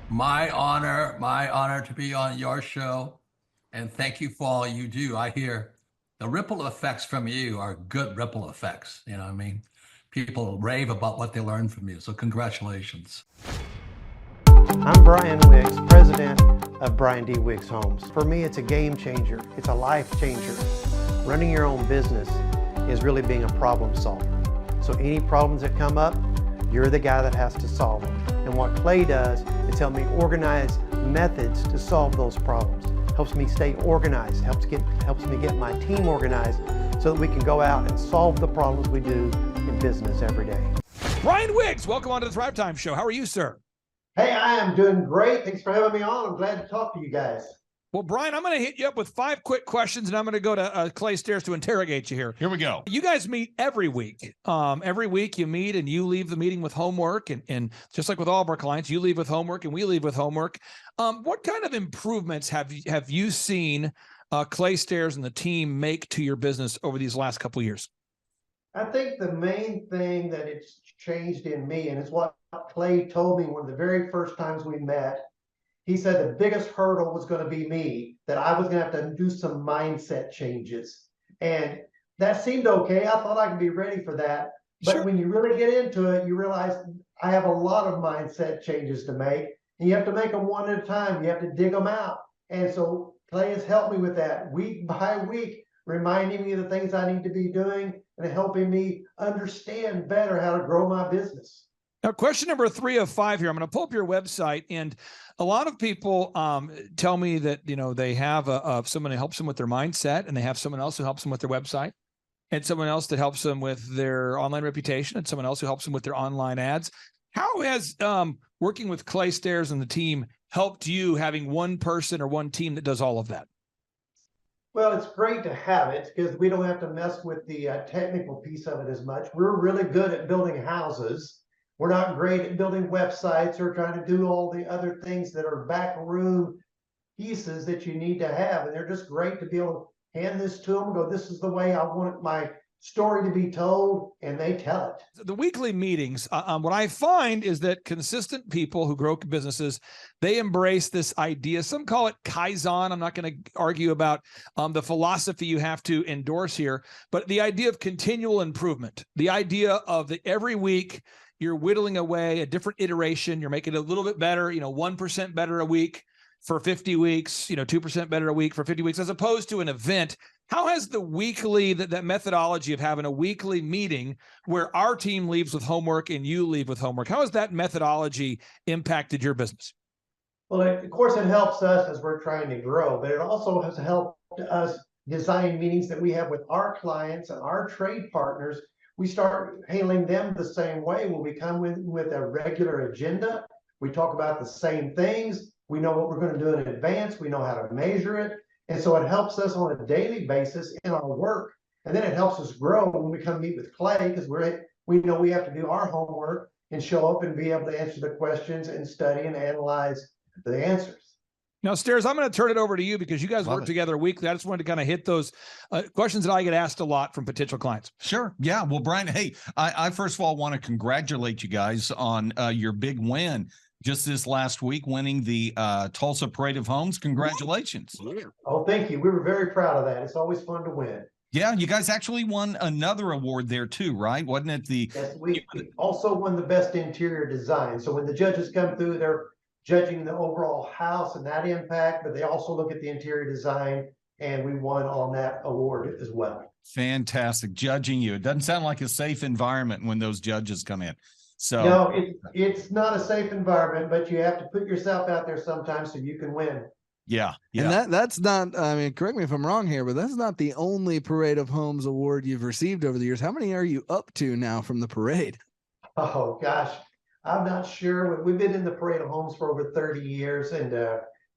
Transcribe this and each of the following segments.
My honor to be on your show. And thank you for all you do. I hear the ripple effects from you are good ripple effects. You know what I mean? People rave about what they learn from you. So congratulations. I'm Brian Wiggs, president of Brian D. Wiggs Homes. For me, it's a game changer. It's a life changer. Running your own business is really being a problem solver. So any problems that come up, you're the guy that has to solve them. And what Clay does is help me organize methods to solve those problems. Helps me stay organized, helps me get my team organized so that we can go out and solve the problems we do in business every day. Brian Wiggs, welcome on to the Thrivetime Show. How are you, sir? Hey, I am doing great. Thanks for having me on. I'm glad to talk to you guys. Well, Brian, I'm going to hit you up with 5 quick questions, and I'm going to go to Clay Stairs to interrogate you here. Here we go. You guys meet every week. Every week you meet, and you leave the meeting with homework. And just like with all of our clients, you leave with homework, and we leave with homework. What kind of improvements have you seen Clay Stairs and the team make to your business over these last couple of years? I think the main thing that it's changed in me, and it's what Clay told me one of the very first times we met. He said the biggest hurdle was going to be me, that I was going to have to do some mindset changes. And that seemed okay. I thought I could be ready for that. But Sure. when you really get into it, you realize I have a lot of mindset changes to make. And you have to make them one at a time. You have to dig them out. And so Clay has helped me with that week by week, reminding me of the things I need to be doing and helping me understand better how to grow my business. Now, question number 3 of 5 here. I'm going to pull up your website, and a lot of people tell me that they have someone who helps them with their mindset, and they have someone else who helps them with their website, and someone else that helps them with their online reputation, and someone else who helps them with their online ads. How has working with Clay Stairs and the team helped you, having one person or one team that does all of that? Well, it's great to have it because we don't have to mess with the technical piece of it as much. We're really good at building houses. We're not great at building websites or trying to do all the other things that are backroom pieces that you need to have. And they're just great to be able to hand this to them and go, this is the way I want my story to be told, and they tell it. The weekly meetings, what I find is that consistent people who grow businesses, they embrace this idea. Some call it Kaizen. I'm not going to argue about the philosophy you have to endorse here, but the idea of continual improvement, the idea of that every week you're whittling away a different iteration. You're making it a little bit better, 1% better a week for 50 weeks, 2% better a week for 50 weeks, as opposed to an event. How has the weekly, that methodology of having a weekly meeting where our team leaves with homework and you leave with homework, how has that methodology impacted your business? Well, of course, it helps us as we're trying to grow, but it also has helped us design meetings that we have with our clients and our trade partners. We start hailing them the same way. When we come with a regular agenda, we talk about the same things. We know what we're going to do in advance. We know how to measure it. And so it helps us on a daily basis in our work. And then it helps us grow when we come meet with Clay, because we know we have to do our homework and show up and be able to answer the questions and study and analyze the answers. Now, Stairs, I'm going to turn it over to you because you guys work together weekly. I just wanted to kind of hit those questions that I get asked a lot from potential clients. Sure. Yeah. Well, Brian, hey, I first of all want to congratulate you guys on your big win just this last week, winning the Tulsa Parade of Homes. Congratulations. Oh, thank you. We were very proud of that. It's always fun to win. Yeah, you guys actually won another award there too, right? Wasn't it Yes, we also won the best interior design. So when the judges come through, they're judging the overall house and that impact, but they also look at the interior design, and we won on that award as well. Fantastic. Judging you. It doesn't sound like a safe environment when those judges come in. So no, it's not a safe environment, but you have to put yourself out there sometimes so you can win. Yeah. And that's not, I mean, correct me if I'm wrong here, but that's not the only Parade of Homes award you've received over the years. How many are you up to now from the parade? Oh gosh, I'm not sure. We've been in the Parade of Homes for over 30 years, and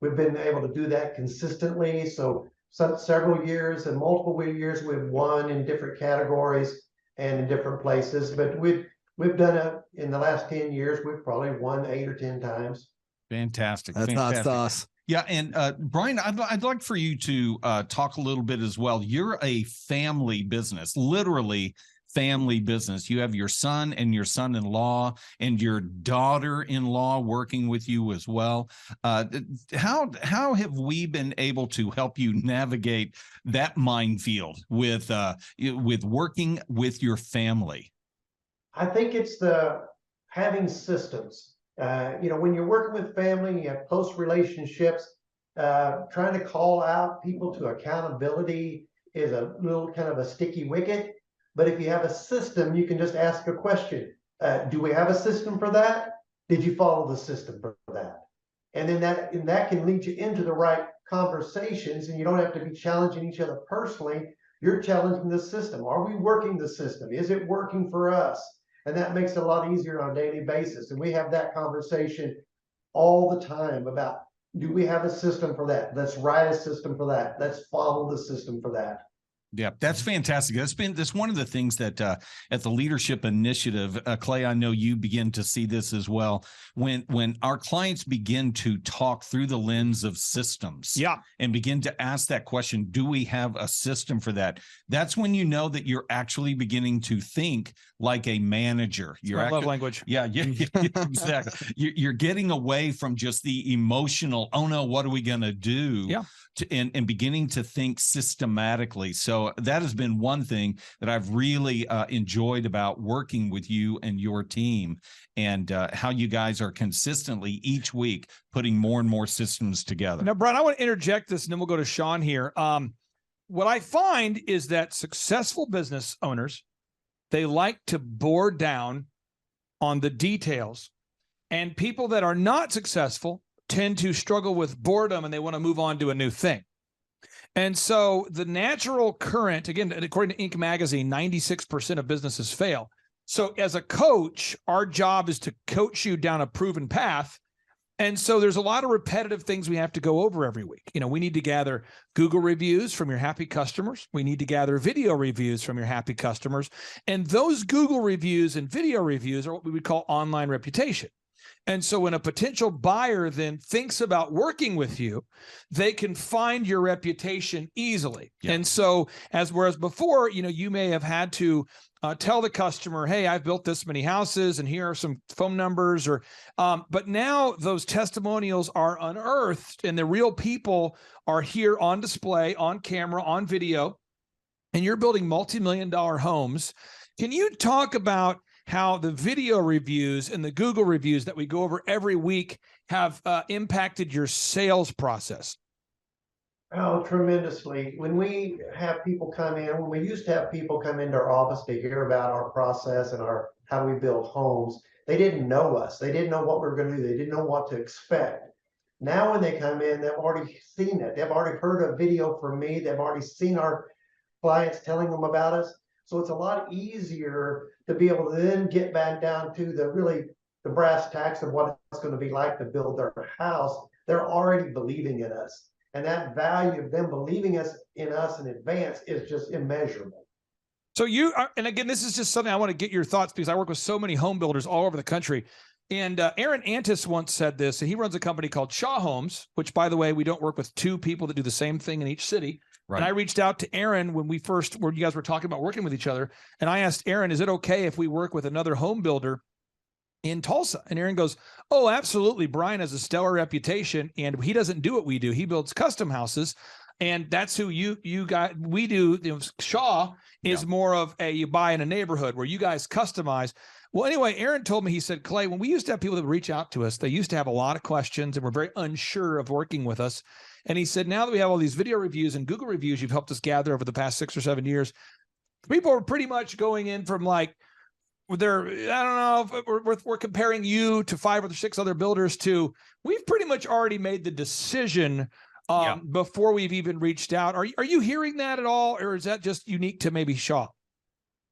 we've been able to do that consistently. So several years and multiple years we've won in different categories and in different places, but we've done it in the last 10 years. We've probably won 8 or 10 times. Fantastic. That's fantastic. us. Yeah. And Brian, I'd like for you to talk a little bit as well. You're a family business, literally family business. You have your son and your son-in-law and your daughter-in-law working with you as well. How have we been able to help you navigate that minefield with working with your family? I think it's having systems. When you're working with family, you have close relationships, trying to call out people to accountability is a little kind of a sticky wicket. But if you have a system, you can just ask a question. Do we have a system for that? Did you follow the system for that? And then that can lead you into the right conversations, and you don't have to be challenging each other personally. You're challenging the system. Are we working the system? Is it working for us? And that makes it a lot easier on a daily basis. And we have that conversation all the time about, do we have a system for that? Let's write a system for that. Let's follow the system for that. Yeah, that's fantastic. That's one of the things that at the Leadership Initiative, Clay, I know you begin to see this as well. When our clients begin to talk through the lens of systems, and begin to ask that question, do we have a system for that? That's when you know that you're actually beginning to think like a manager. Your love language. Yeah, exactly. You're getting away from just the emotional, oh no, what are we going to do? Yeah. And beginning to think systematically. So that has been one thing that I've really enjoyed about working with you and your team, and how you guys are consistently each week putting more and more systems together. Now, Brian, I want to interject this, and then we'll go to Sean here. What I find is that successful business owners, they like to bore down on the details, and people that are not successful tend to struggle with boredom, and they want to move on to a new thing. And so the natural current, again, according to Inc. magazine, 96% of businesses fail. So as a coach, our job is to coach you down a proven path. And so there's a lot of repetitive things we have to go over every week. We need to gather Google reviews from your happy customers. We need to gather video reviews from your happy customers. And those Google reviews and video reviews are what we would call online reputation. And so when a potential buyer then thinks about working with you, they can find your reputation easily. Yeah. And so whereas before, you may have had to tell the customer, hey, I've built this many houses and here are some phone numbers, but now those testimonials are unearthed and the real people are here on display, on camera, on video, and you're building multi-million-dollar homes. Can you talk about how the video reviews and the Google reviews that we go over every week have impacted your sales process? Oh, tremendously. When we have people come in, when we used to have people come into our office to hear about our process and how we build homes, they didn't know us. They didn't know what we were going to do. They didn't know what to expect. Now, when they come in, they've already seen it. They've already heard a video from me. They've already seen our clients telling them about us. So it's a lot easier to be able to then get back down to the brass tacks of what it's going to be like to build their house. They're already believing in us. And that value of them believing in us in advance is just immeasurable. So and again, this is just something I want to get your thoughts, because I work with so many home builders all over the country. And Aaron Antis once said this, and he runs a company called Shaw Homes, which, by the way, we don't work with two people that do the same thing in each city. Right. And I reached out to Aaron when you guys were talking about working with each other. And I asked Aaron, is it okay if we work with another home builder in Tulsa? And Aaron goes, oh, absolutely. Brian has a stellar reputation, and he doesn't do what we do. He builds custom houses. And that's who we do. Shaw is more of you buy in a neighborhood where you guys customize. Well, anyway, Aaron told me, he said, Clay, when we used to have people that would reach out to us, they used to have a lot of questions and were very unsure of working with us. And he said, now that we have all these video reviews and Google reviews you've helped us gather over the past 6 or 7 years, people are pretty much going in from I don't know, if we're comparing you to 5 or 6 other builders to, we've pretty much already made the decision before we've even reached out. Are you hearing that at all? Or is that just unique to maybe Shaw?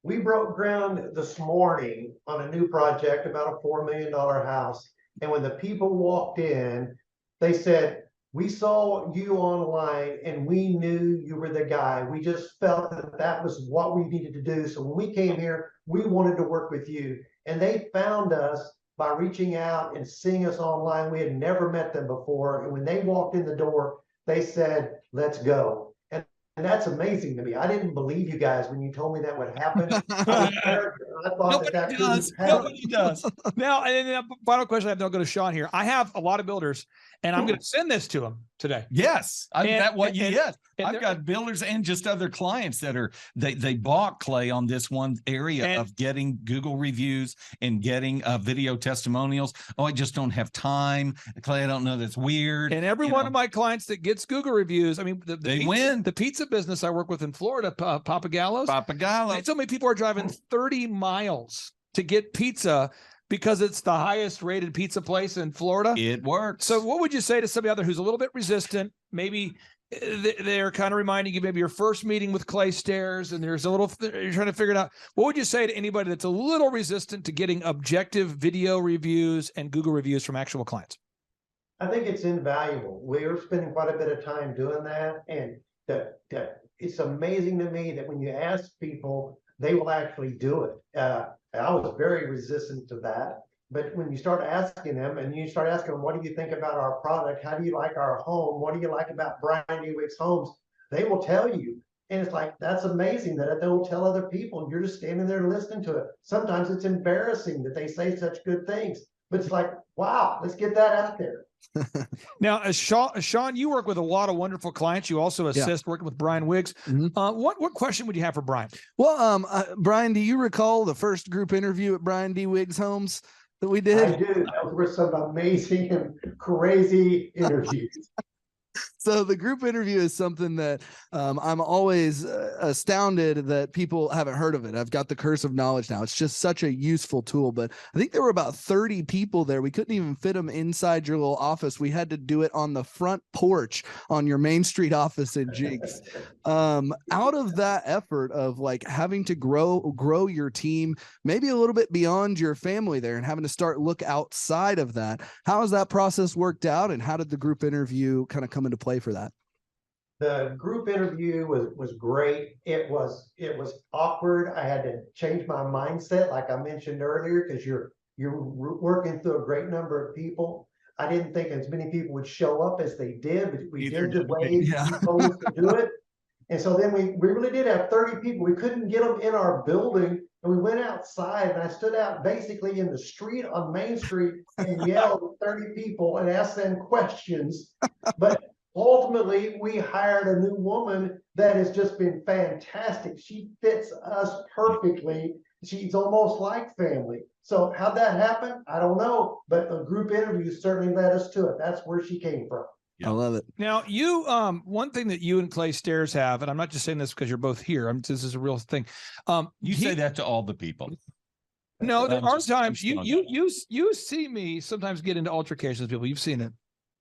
We broke ground this morning on a new project, about a $4 million house. And when the people walked in, they said, we saw you online and we knew you were the guy. We just felt that was what we needed to do. So when we came here, we wanted to work with you. And they found us by reaching out and seeing us online. We had never met them before. And when they walked in the door, they said, let's go. And that's amazing to me. I didn't believe you guys when you told me that would happen. I was arrogant. I thought that couldn't happen. Nobody does. Now, and then the final question I have to go to Sean here. I have a lot of builders, and I'm going to send this to them today. Yes, yes. I've they're- got builders and just other clients that are they bought Clay on this one area of getting Google reviews and getting video testimonials. Oh, I just don't have time, Clay. I don't know. That's weird. And every one of my clients that gets Google reviews, I mean, They win. The pizza business I work with in Florida, Papagallo's. So many people are driving 30 miles to get pizza because it's the highest rated pizza place in Florida. It works. So what would you say to somebody out there who's a little bit resistant? Maybe they're kind of reminding you maybe your first meeting with Clay Stairs, and there's a little, you're trying to figure it out. What would you say to anybody that's a little resistant to getting objective video reviews and Google reviews from actual clients? I think it's invaluable. We're spending quite a bit of time doing that. And it's amazing to me that when you ask people, they will actually do it. I was very resistant to that. But when you start asking them and you start asking them, what do you think about our product? How do you like our home? What do you like about Brian D. Wicks Homes? They will tell you. And it's like, that's amazing that they will tell other people. You're just standing there listening to it. Sometimes it's embarrassing that they say such good things. But it's like, wow, let's get that out there. Now, Sean, you work with a lot of wonderful clients. You also assist working with Brian Wiggs. What question would you have for Brian? Well, Brian, do you recall the first group interview at Brian D. Wiggs Homes that we did? I do. Those were some amazing and crazy interviews. So the group interview is something that I'm always astounded that people haven't heard of it. I've got the curse of knowledge now. It's just such a useful tool. But I think there were about 30 people there. We couldn't even fit them inside your little office. We had to do it on the front porch on your Main Street office in Jinx. Out of that effort of like having to grow your team, maybe a little bit beyond your family there, and having to look outside of that, how has that process worked out, and how did the group interview kind of come into play for that? The group interview was great. It was awkward. I had to change my mindset, like I mentioned earlier, because you're working through a great number of people. I didn't think as many people would show up as they did, but we did the way you told us to do it. And so then we really did have 30 people. We couldn't get them in our building, and we went outside, and I stood out basically in the street on Main Street and yelled at 30 people and asked them questions. But ultimately, we hired a new woman that has just been fantastic. She fits us perfectly. She's almost like family. So how'd that happen? I don't know, but the group interview certainly led us to it. That's where she came from. I love it. Now, you, one thing that you and Clay Stairs have, and I'm not just saying this because you're both here. This is a real thing. You say that to all the people. No, there are times you see me sometimes get into altercations with people. You've seen it.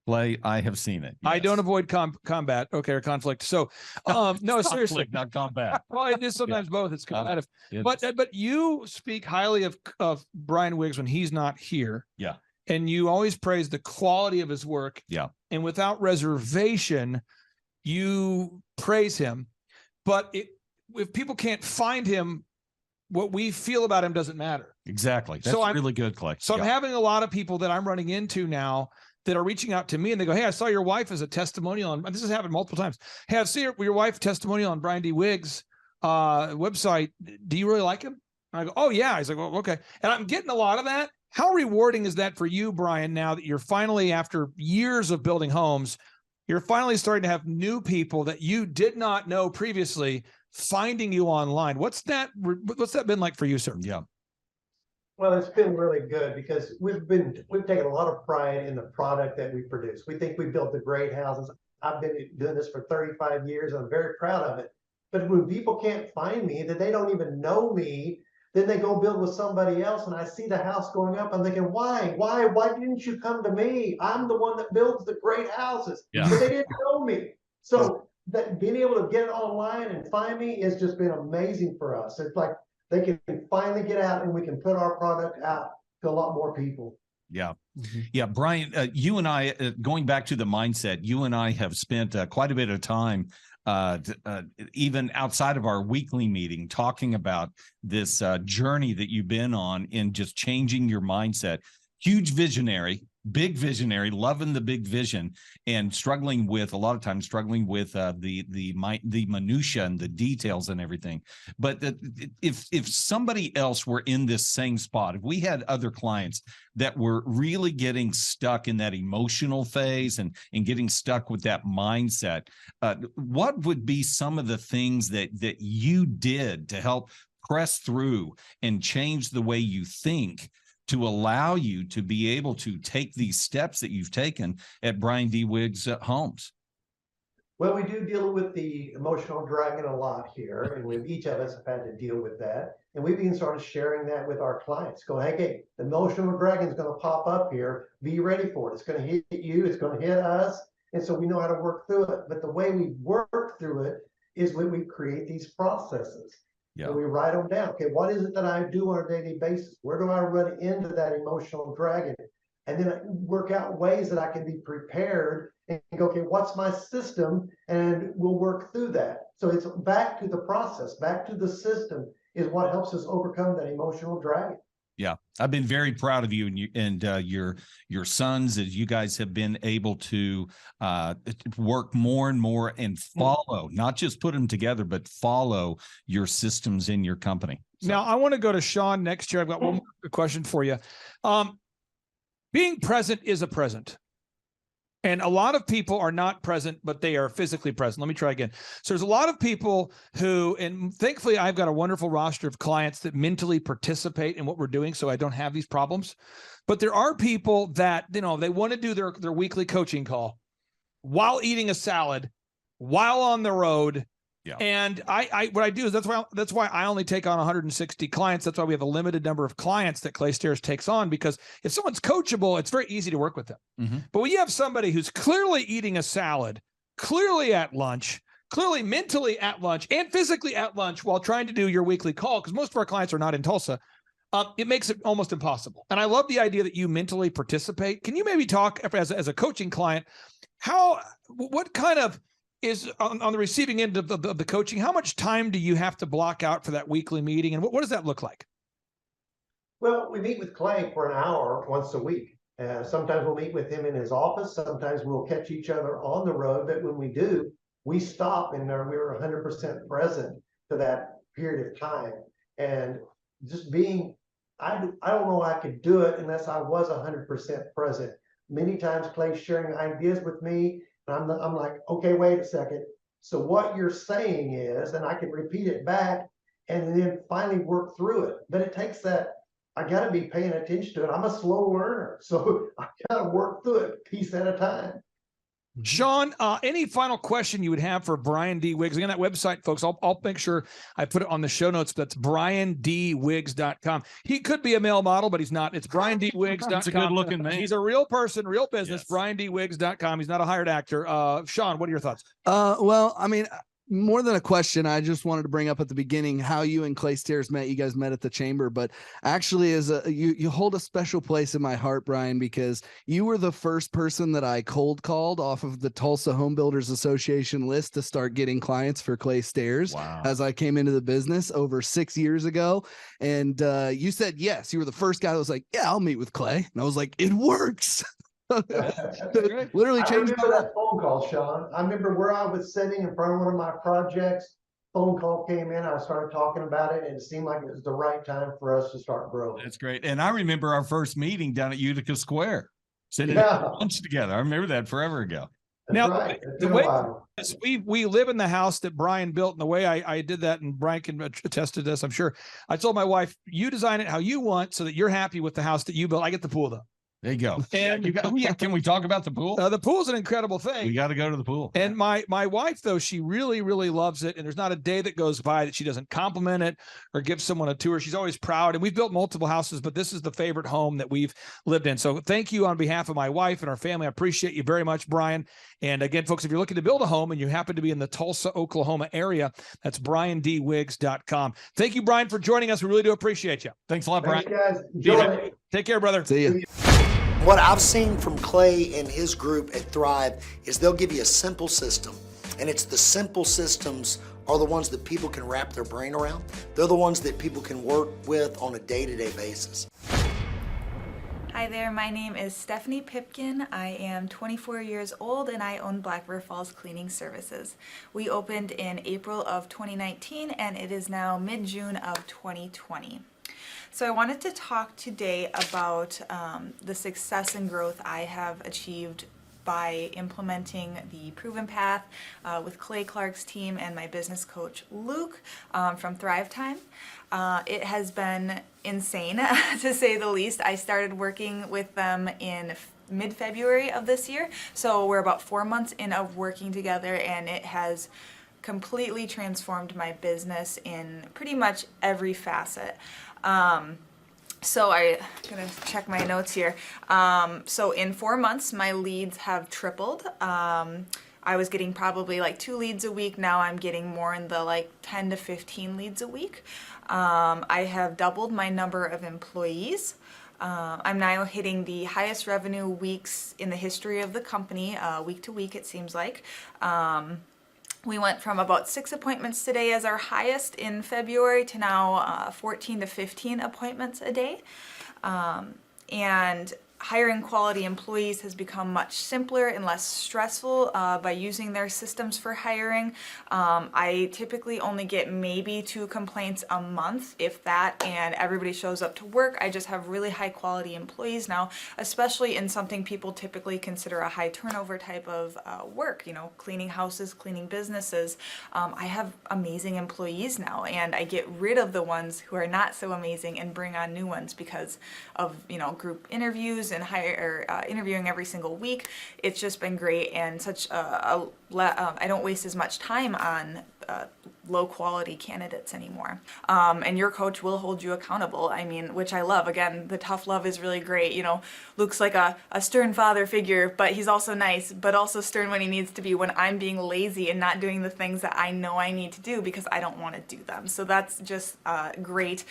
Clay, I have seen it. Yes. I don't avoid combat, or conflict. So, no, seriously, not combat. Well, it is sometimes both. It's combative. But you speak highly of Brian Wiggs when he's not here. Yeah. And you always praise the quality of his work. Yeah. And without reservation, you praise him. But if people can't find him, what we feel about him doesn't matter. Exactly. That's really good, Clay. So I'm having a lot of people that I'm running into now that are reaching out to me, and they go, "Hey, I saw your wife as a testimonial on," this has happened multiple times. "Hey, I've seen your wife testimonial on Brian D. Wiggs' website. Do you really like him?" And I go, "Oh yeah." He's like, "Well, okay." And I'm getting a lot of that. How rewarding is that for you, Brian, now that you're finally, after years of building homes, you're finally starting to have new people that you did not know previously finding you online? What's that been like for you, sir? Yeah. Well, it's been really good because we've taken a lot of pride in the product that we produce. We think we built the great houses. I've been doing this for 35 years. I'm very proud of it. But when people can't find me, that they don't even know me, then they go build with somebody else, and I see the house going up. I'm thinking, why didn't you come to me? I'm the one that builds the great houses. Yeah. But they didn't know me. So that being able to get online and find me has just been amazing for us. It's like they can finally get out, and we can put our product out to a lot more people. Yeah. Yeah. Brian, you and I, going back to the mindset, you and I have spent quite a bit of time even outside of our weekly meeting, talking about this journey that you've been on in just changing your mindset. Huge visionary, big visionary, loving the big vision, and struggling with the minutia and the details and everything. But if somebody else were in this same spot, if we had other clients that were really getting stuck in that emotional phase and getting stuck with that mindset, what would be some of the things that you did to help press through and change the way you think to allow you to be able to take these steps that you've taken at Brian D. Wiggs Homes? Well, we do deal with the emotional dragon a lot here, and each of us have had to deal with that. And we've been sort of sharing that with our clients, going, hey, the emotional dragon is going to pop up here. Be ready for it. It's going to hit you. It's going to hit us. And so we know how to work through it. But the way we work through it is when we create these processes. Yeah. And we write them down. Okay, what is it that I do on a daily basis? Where do I run into that emotional dragon? And then I work out ways that I can be prepared and go, okay, what's my system? And we'll work through that. So it's back to the process, back to the system is what helps us overcome that emotional dragon. Yeah, I've been very proud of you and your sons, as you guys have been able to work more and more and follow, not just put them together, but follow your systems in your company. So. Now, I want to go to Sean next year. I've got one more question for you. Being present is a present. And a lot of people are not present, but they are physically present. Let me try again. So there's a lot of people who, and thankfully I've got a wonderful roster of clients that mentally participate in what we're doing, so I don't have these problems. But there are people that, they want to do their weekly coaching call while eating a salad, while on the road. Yeah. And what I do is that's why I only take on 160 clients. That's why we have a limited number of clients that Clay Stairs takes on, because if someone's coachable, it's very easy to work with them. Mm-hmm. But when you have somebody who's clearly eating a salad, clearly at lunch, clearly mentally at lunch, and physically at lunch while trying to do your weekly call, because most of our clients are not in Tulsa, it makes it almost impossible. And I love the idea that you mentally participate. Can you maybe talk as a coaching client, what kind of is on the receiving end of the coaching, how much time do you have to block out for that weekly meeting? And what does that look like? Well, we meet with Clay for an hour once a week. Sometimes we'll meet with him in his office. Sometimes we'll catch each other on the road. But when we do, we stop and we're 100% present for that period of time. And just being, I don't know I could do it unless I was 100% present. Many times Clay's sharing ideas with me. I'm like, okay, wait a second. So what you're saying is, and I can repeat it back and then finally work through it. But it takes that, I got to be paying attention to it. I'm a slow learner. So I got to work through it piece at a time. Sean, any final question you would have for Brian D. Wiggs? Again, that website, folks, I'll make sure I put it on the show notes. That's briandwiggs.com. He could be a male model, but he's not. It's briandwiggs.com. It's a good-looking man. He's a real person, real business, yes. briandwiggs.com. He's not a hired actor. Sean, what are your thoughts? Well, I mean, more than a question, I just wanted to bring up at the beginning how you and Clay Stairs met. You guys met at the chamber, but actually you hold a special place in my heart, Brian, because you were the first person that I cold called off of the Tulsa Home Builders Association list to start getting clients for Clay Stairs. Wow. As I came into the business over 6 years ago. And you said, yes, you were the first guy that was like, yeah, I'll meet with Clay. And I was like, it works. Literally changed my that phone call, Sean. I remember where I was sitting in front of one of my projects. Phone call came in. I started talking about it, and it seemed like it was the right time for us to start growing. That's great. And I remember our first meeting down at Utica Square, sitting at lunch together. I remember that forever ago. That's now, right. the way we live in the house that Brian built, and the way I did that, and Brian can attest to this, I'm sure. I told my wife, you design it how you want so that you're happy with the house that you built. I get the pool, though. There you go. And can we talk about the pool? The pool's an incredible thing. We got to go to the pool. And my wife, though, she really, really loves it. And there's not a day that goes by that she doesn't compliment it or give someone a tour. She's always proud. And we've built multiple houses, but this is the favorite home that we've lived in. So thank you on behalf of my wife and our family. I appreciate you very much, Brian. And again, folks, if you're looking to build a home and you happen to be in the Tulsa, Oklahoma area, that's briandwiggs.com. Thank you, Brian, for joining us. We really do appreciate you. Thanks a lot, Brian. Thanks, guys. Enjoy it. Take care, brother. See you. What I've seen from Clay and his group at Thrive is they'll give you a simple system, and it's the simple systems are the ones that people can wrap their brain around. They're the ones that people can work with on a day-to-day basis. Hi Hi there, my name is Stephanie Pipkin. I am 24 years old and I own Black River Falls Cleaning Services. We opened in April of 2019 and it is now mid-June of 2020. So I wanted to talk today about the success and growth I have achieved by implementing the Proven Path with Clay Clark's team and my business coach Luke from Thrivetime. It has been insane to say the least. I started working with them in mid-February of this year, so we're about 4 months in of working together, and it has completely transformed my business in pretty much every facet. So I'm gonna check my notes here. So in 4 months, my leads have tripled. I was getting probably like 2 leads a week. Now I'm getting more in the like 10 to 15 leads a week. I have doubled my number of employees. I'm now hitting the highest revenue weeks in the history of the company, week to week it seems like. We went from about 6 appointments today as our highest in February to now 14 to 15 appointments a day. And hiring quality employees has become much simpler and less stressful by using their systems for hiring. I typically only get maybe 2 complaints a month, if that, and everybody shows up to work. I just have really high quality employees now, especially in something people typically consider a high turnover type of work, you know, cleaning houses, cleaning businesses. I have amazing employees now, and I get rid of the ones who are not so amazing and bring on new ones because of, you know, group interviews and interviewing every single week. It's just been great, and such I don't waste as much time on low quality candidates anymore. And your coach will hold you accountable. I mean, which I love. Again, the tough love is really great. You know, Luke's like a stern father figure, but he's also nice, but also stern when he needs to be when I'm being lazy and not doing the things that I know I need to do because I don't want to do them. So that's just great.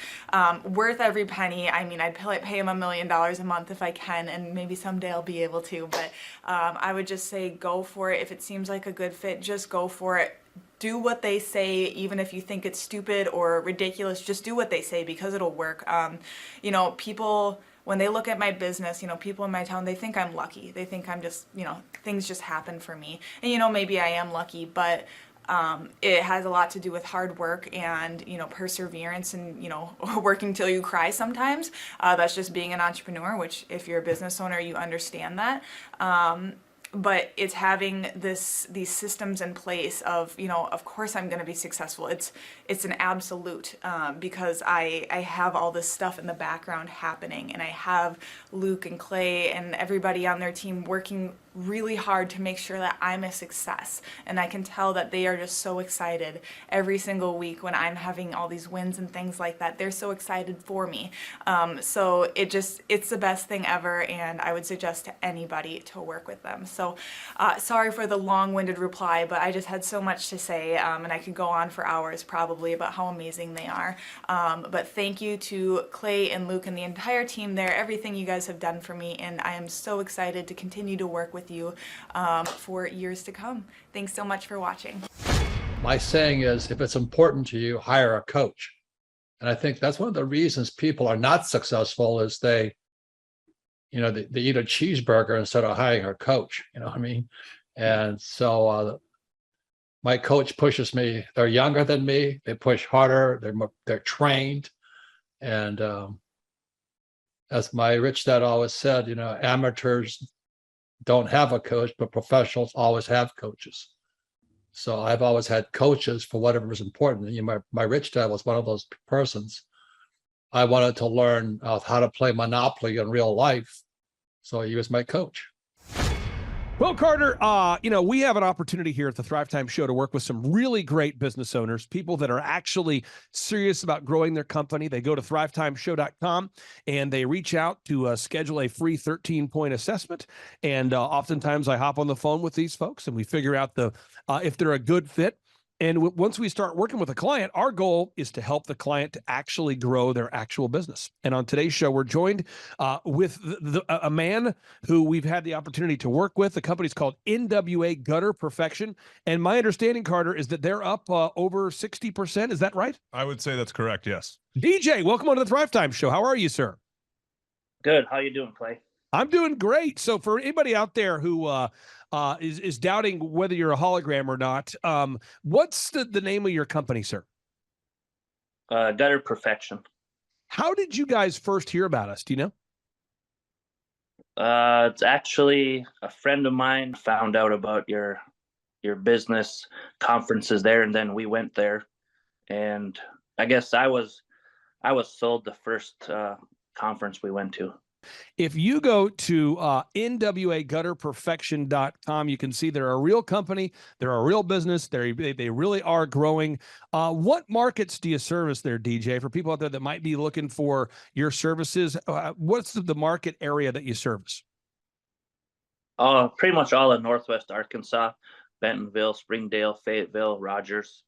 Worth every penny. I mean, I'd pay him $1 million a month if I can, and maybe someday I'll be able to, but I would just say go for it. If it seems like a good fit, just go for it. Do what they say, even if you think it's stupid or ridiculous, just do what they say because it'll work. You know, people, when they look at my business, you know, people in my town, they think I'm lucky. They think I'm just, you know, things just happen for me. And, you know, maybe I am lucky, but it has a lot to do with hard work and, you know, perseverance and, you know, working till you cry sometimes. That's just being an entrepreneur, which if you're a business owner, you understand that. But it's having these systems in place of, you know, of course I'm going to be successful. It's an absolute because I have all this stuff in the background happening, and I have Luke and Clay and everybody on their team working really hard to make sure that I'm a success. And I can tell that they are just so excited every single week when I'm having all these wins and things like that. They're so excited for me. So it's the best thing ever, and I would suggest to anybody to work with them. So sorry for the long-winded reply, but I just had so much to say, and I could go on for hours probably about how amazing they are. But thank you to Clay and Luke and the entire team there, everything you guys have done for me, and I am so excited to continue to work with you for years to come. Thanks so much for watching. My saying is, if it's important to you, hire a coach. And I think that's one of the reasons people are not successful is they eat a cheeseburger instead of hiring a coach, you know what I mean? And so my coach pushes me. They're younger than me. They push harder. They're trained. And as my rich dad always said, you know, amateurs don't have a coach, but professionals always have coaches. So I've always had coaches for whatever is important. You know, my rich dad was one of those persons. I wanted to learn how to play Monopoly in real life. So he was my coach. Well, Carter, you know, we have an opportunity here at the Thrivetime Show to work with some really great business owners, people that are actually serious about growing their company. They go to thrivetimeshow.com and they reach out to schedule a free 13-point assessment. And oftentimes I hop on the phone with these folks and we figure out if they're a good fit. And once we start working with a client, our goal is to help the client to actually grow their actual business. And on today's show, we're joined with a man who we've had the opportunity to work with. The company's called NWA Gutter Perfection. And my understanding, Carter, is that they're up over 60%. Is that right? I would say that's correct, yes. DJ, welcome on to the Thrivetime Show. How are you, sir? Good. How you doing, Clay? I'm doing great. So for anybody out there who is doubting whether you're a hologram or not, what's the name of your company, sir? Gutter Perfection. How did you guys first hear about us? Do you know? It's actually a friend of mine found out about your business conferences there, and then we went there, and I guess I was sold the first conference we went to. If you go to nwagutterperfection.com, you can see they're a real company, they're a real business, they really are growing. What markets do you service there, DJ? For people out there that might be looking for your services, what's the market area that you service? Pretty much all of Northwest Arkansas, Bentonville, Springdale, Fayetteville, Rogers,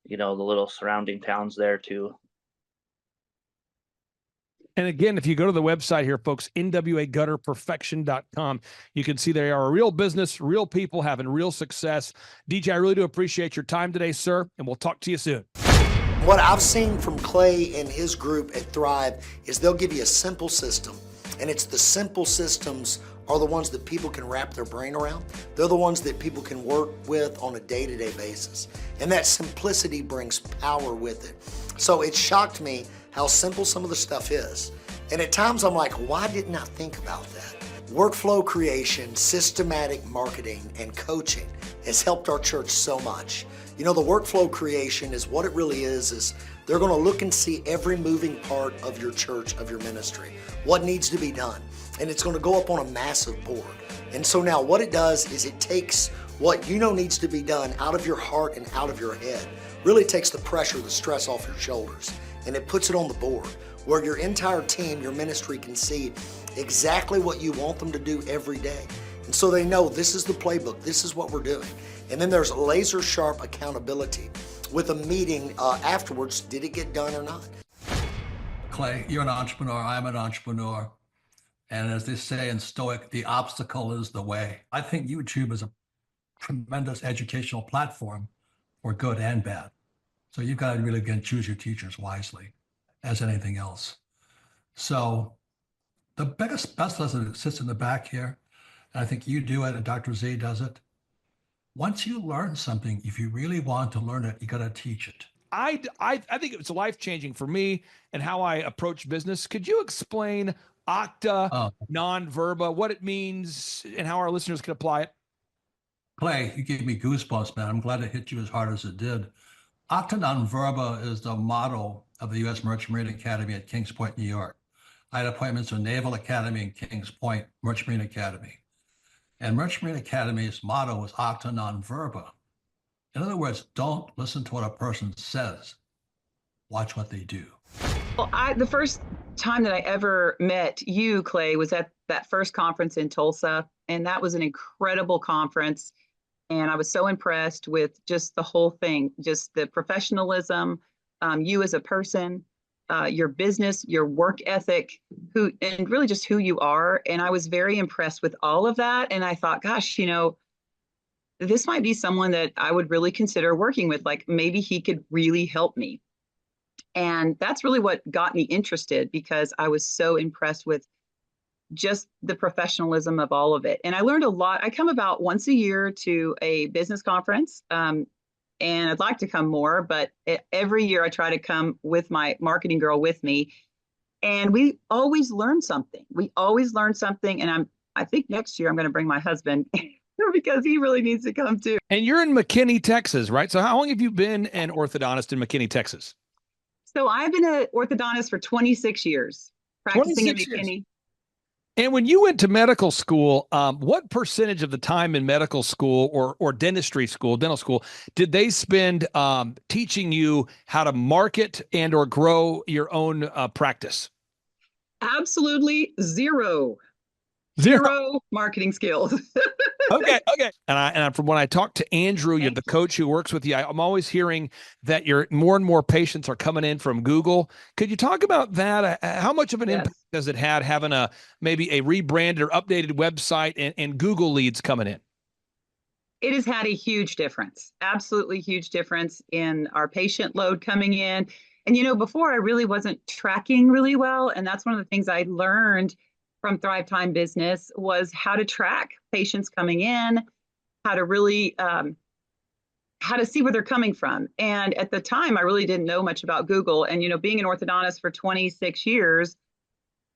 the little surrounding towns there too. And again, if you go to the website here, folks, nwagutterperfection.com, you can see they are a real business, real people having real success. DJ, I really do appreciate your time today, sir, and we'll talk to you soon. What I've seen from Clay and his group at Thrive is they'll give you a simple system, and it's the simple systems are the ones that people can wrap their brain around. They're the ones that people can work with on a day-to-day basis. And that simplicity brings power with it. So it shocked me how simple some of the stuff is. And at times I'm like, why didn't I think about that? Workflow creation, systematic marketing, and coaching has helped our church so much. The workflow creation is what it really is they're gonna look and see every moving part of your church, of your ministry, what needs to be done. And it's gonna go up on a massive board. And so now what it does is it takes what needs to be done out of your heart and out of your head, really takes the pressure, the stress off your shoulders, and it puts it on the board where your entire team, your ministry can see exactly what you want them to do every day. And so they know this is the playbook, this is what we're doing. And then there's laser sharp accountability with a meeting afterwards, did it get done or not? Clay, you're an entrepreneur, I'm an entrepreneur. And as they say in Stoic, the obstacle is the way. I think YouTube is a tremendous educational platform for good and bad. So you've got to really, again, choose your teachers wisely as anything else. So the best lesson that sits in the back here, and I think you do it and Dr. Z does it. Once you learn something, if you really want to learn it, you got to teach it. I think it was life-changing for me and how I approach business. Could you explain Octa, non-verba, what it means and how our listeners can apply it? Clay, you gave me goosebumps, man. I'm glad it hit you as hard as it did. Octa non-verba is the motto of the U.S. Merchant Marine Academy at Kings Point, New York. I had appointments with Naval Academy and Kings Point Merchant Marine Academy. And Merchant Marine Academy's motto was Octa non-verba. In other words, don't listen to what a person says. Watch what they do. Well, the first time that I ever met you, Clay, was at that first conference in Tulsa. And that was an incredible conference. And I was so impressed with just the whole thing, just the professionalism, you as a person, your business, your work ethic, and really just who you are. And I was very impressed with all of that. And I thought, gosh, this might be someone that I would really consider working with. Like maybe he could really help me. And that's really what got me interested, because I was so impressed with just the professionalism of all of it. And I learned a lot. I come about once a year to a business conference, and I'd like to come more, but every year I try to come with my marketing girl with me. And we always learn something. And I think next year I'm going to bring my husband because he really needs to come too. And you're in McKinney, Texas, right? So how long have you been an orthodontist in McKinney, Texas? So I've been an orthodontist for 26 years, practicing in McKinney. Years. And when you went to medical school, what percentage of the time in medical school or dentistry school, dental school, did they spend teaching you how to market and or grow your own practice? Absolutely zero marketing skills. Okay. And from when I talked to Andrew, you're the coach who works with you, I'm always hearing that more and more patients are coming in from Google. Could you talk about that? How much of an impact does it have having maybe a rebranded or updated website and Google leads coming in? It has had a huge difference, absolutely huge difference in our patient load coming in. And, before I really wasn't tracking really well. And that's one of the things I learned from Thrivetime Business was how to track patients coming in, how to really, how to see where they're coming from. And at the time, I really didn't know much about Google. And, being an orthodontist for 26 years,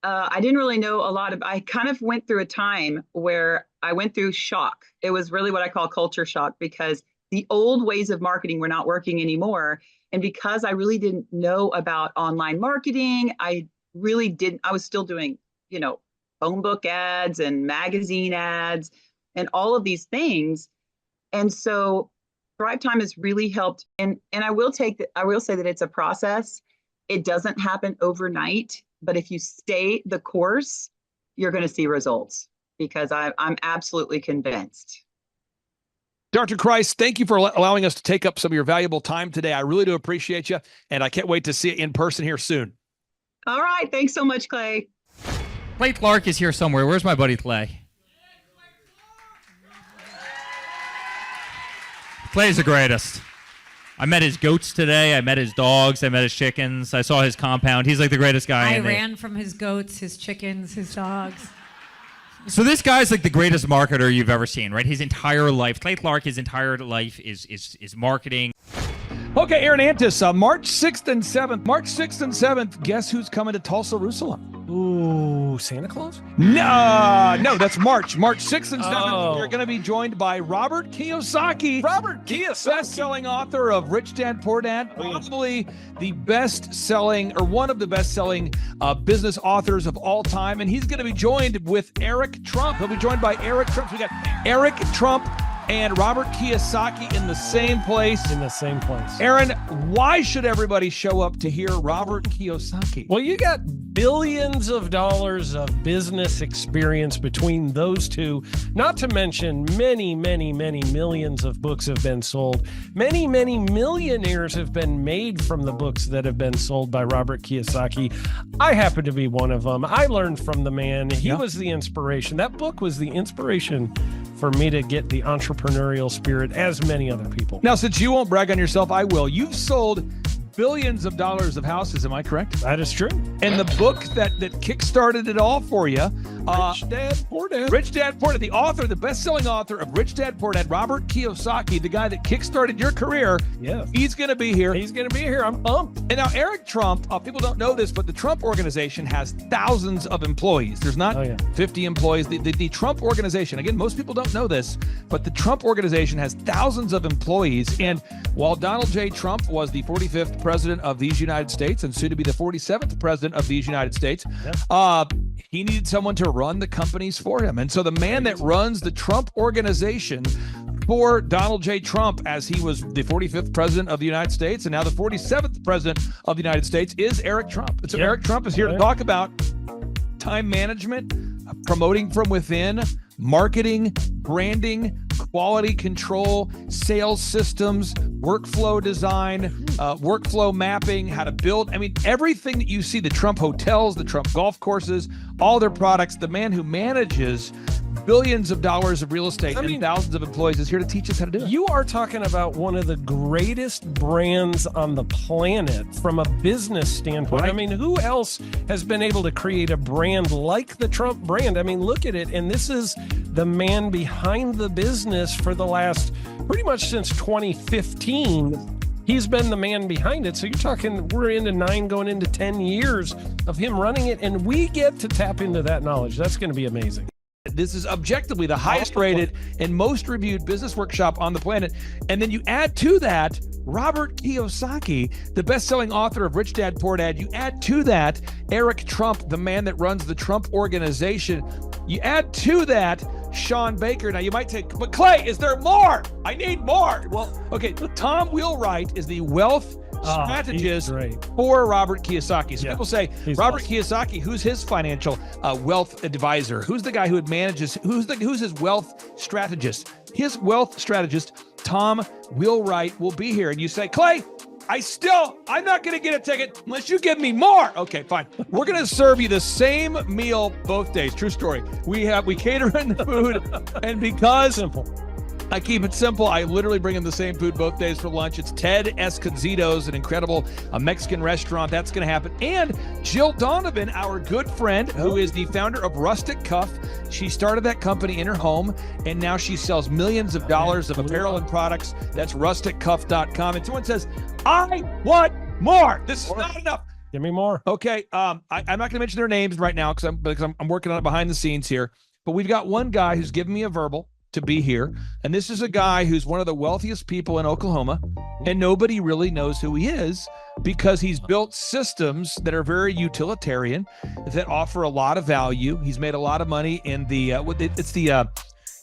I didn't really know a lot I kind of went through a time where I went through shock. It was really what I call culture shock, because the old ways of marketing were not working anymore. And because I really didn't know about online marketing, I was still doing, phone book ads and magazine ads and all of these things. And so Thrivetime has really helped. And I will say that it's a process. It doesn't happen overnight, but if you stay the course, you're going to see results, because I'm absolutely convinced. Dr. Christ, thank you for allowing us to take up some of your valuable time today. I really do appreciate you, and I can't wait to see you in person here soon. All right. Thanks so much, Clay. Clay Clark is here somewhere. Where's my buddy Clay? Clay's the greatest. I met his goats today. I met his dogs. I met his chickens. I saw his compound. He's like the greatest guy. I ran from his goats, his chickens, his dogs. So this guy's like the greatest marketer you've ever seen, right? His entire life, Clay Clark, his entire life is marketing. Okay, Aaron Antis, March 6th and 7th. March 6th and 7th, guess who's coming to Tulsa, Jerusalem? Ooh, Santa Claus? No, that's March 6th and 7th. Oh. We're going to be joined by Robert Kiyosaki. Robert Kiyosaki. Best-selling author of Rich Dad, Poor Dad. Probably the best-selling, or one of the best-selling business authors of all time. And he's going to be joined with Eric Trump. He'll be joined by Eric Trump. So we got Eric Trump and Robert Kiyosaki in the same place. Aaron, why should everybody show up to hear Robert Kiyosaki? Well, you got billions of dollars of business experience between those two, not to mention many, many, many millions of books have been sold. Many, many millionaires have been made from the books that have been sold by Robert Kiyosaki. I happen to be one of them. I learned from the man. He was the inspiration. That book was the inspiration for me to get the entrepreneurial spirit, as many other people. Now, since you won't brag on yourself, I will. You've sold billions of dollars of houses, am I correct? That is true. And the book that kickstarted it all for you, Rich Dad, Poor Dad. Rich Dad, Poor Dad, the author, the best-selling author of Rich Dad, Poor Dad, Robert Kiyosaki, the guy that kickstarted your career. Yeah. He's going to be here. I'm pumped. And now Eric Trump, people don't know this, but the Trump organization has thousands of employees. There's not 50 employees. The Trump organization, again, most people don't know this, but the Trump organization has thousands of employees. And while Donald J. Trump was the 45th president of these United States and soon to be the 47th president of these United States, he needed someone to run the companies for him. And so the man that runs the Trump organization for Donald J. Trump, as he was the 45th president of the United States and now the 47th president of the United States, is Eric Trump. And so Eric Trump is here to talk about time management, promoting from within, marketing, branding, quality control, sales systems, workflow design, workflow mapping, how to build. I mean, everything that you see, the Trump hotels, the Trump golf courses, all their products, the man who manages billions of dollars of real estate and thousands of employees is here to teach us how to do it. You are talking about one of the greatest brands on the planet from a business standpoint. Right. I mean, who else has been able to create a brand like the Trump brand? I mean, look at it. And this is the man behind the business for the last pretty much since 2015. He's been the man behind it. So you're talking, we're into 9 going into 10 years of him running it. And we get to tap into that knowledge. That's going to be amazing. This is objectively the highest rated and most reviewed business workshop on the planet. And then you add to that Robert Kiyosaki, the best-selling author of Rich Dad, Poor Dad. You add to that Eric Trump, the man that runs the Trump organization. You add to that Sean Baker. Now you might say, but Clay, is there more? I need more. Well, okay, Tom Wheelwright is the wealth strategist for Robert Kiyosaki. So people say, Robert Kiyosaki, who's his financial wealth advisor? Who's the guy who manages, who's his wealth strategist? His wealth strategist, Tom Wheelwright, will be here. And you say, Clay, I'm not going to get a ticket unless you give me more. Okay, fine. We're going to serve you the same meal both days. True story. We cater in the food, and because I keep it simple. I literally bring him the same food both days for lunch. It's Ted Escondido's, an incredible Mexican restaurant. That's going to happen. And Jill Donovan, our good friend, who is the founder of Rustic Cuff. She started that company in her home, and now she sells millions of dollars of apparel and products. That's rusticcuff.com. And someone says, I want more. This is not enough. Give me more. Okay. I'm not going to mention their names right now because I'm working on it behind the scenes here. But we've got one guy who's given me a verbal to be here. And this is a guy who's one of the wealthiest people in Oklahoma, and nobody really knows who he is because he's built systems that are very utilitarian, that offer a lot of value. He's made a lot of money in the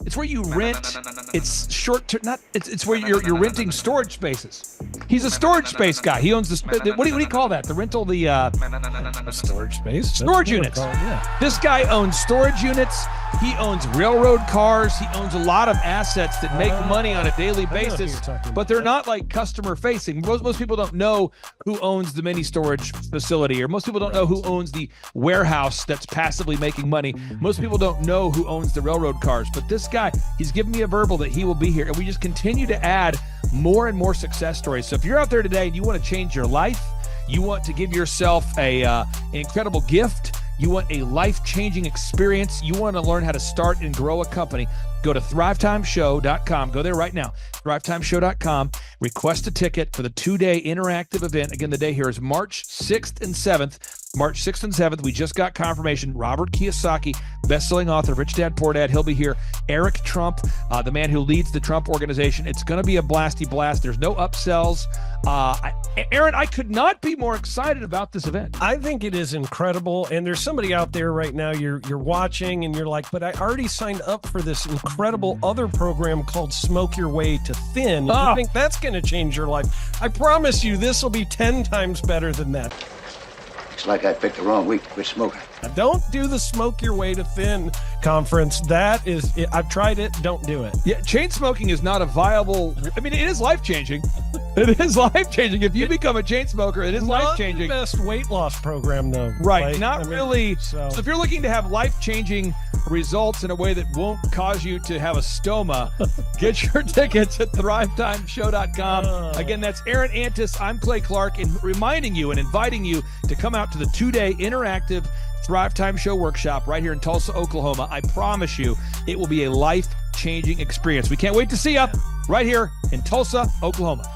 it's where you rent. It's short term. It's where you're renting storage spaces. He's a storage space guy. He owns what do you call that? The rental, A storage space. Storage units. This guy owns storage units. He owns railroad cars. He owns a lot of assets that make money on a daily basis, but they're not like customer facing. Most people don't know who owns the mini storage facility, or most people don't know who owns the warehouse that's passively making money. Most people don't know who owns the railroad cars, but this guy, he's given me a verbal that he will be here, and we just continue to add more and more success stories. So if you're out there today and you want to change your life, you want to give yourself an incredible gift, you want a life-changing experience, you want to learn how to start and grow a company, go to thrivetimeshow.com. Go there right now, thrivetimeshow.com. Request a ticket for the 2-day interactive event. Again, the day here is March 6th and 7th. March 6th and 7th, we just got confirmation. Robert Kiyosaki, best-selling author, Rich Dad, Poor Dad, he'll be here. Eric Trump, the man who leads the Trump organization. It's going to be a blasty blast. There's no upsells. Aaron, I could not be more excited about this event. I think it is incredible. And there's somebody out there right now, you're watching and you're like, but I already signed up for this incredible other program called Smoke Your Way to Thin. I think that's going to change your life. I promise you, this will be 10 times better than that. Looks like I picked the wrong week to quit smoking. Don't do the Smoke Your Way to Thin conference. That is, I've tried it. Don't do it. Yeah, chain smoking is not a viable. I mean, it is life-changing. It is life-changing. If you become a chain smoker, it is life-changing. Not the best weight loss program, though. Right, really. So if you're looking to have life-changing results in a way that won't cause you to have a stoma, get your tickets at thrivetimeshow.com. Again, that's Aaron Antis. I'm Clay Clark, and reminding you and inviting you to come out to the 2-day interactive Thrive Time Show workshop right here in Tulsa, Oklahoma. I promise you, it will be a life-changing experience. We can't wait to see you right here in Tulsa, Oklahoma.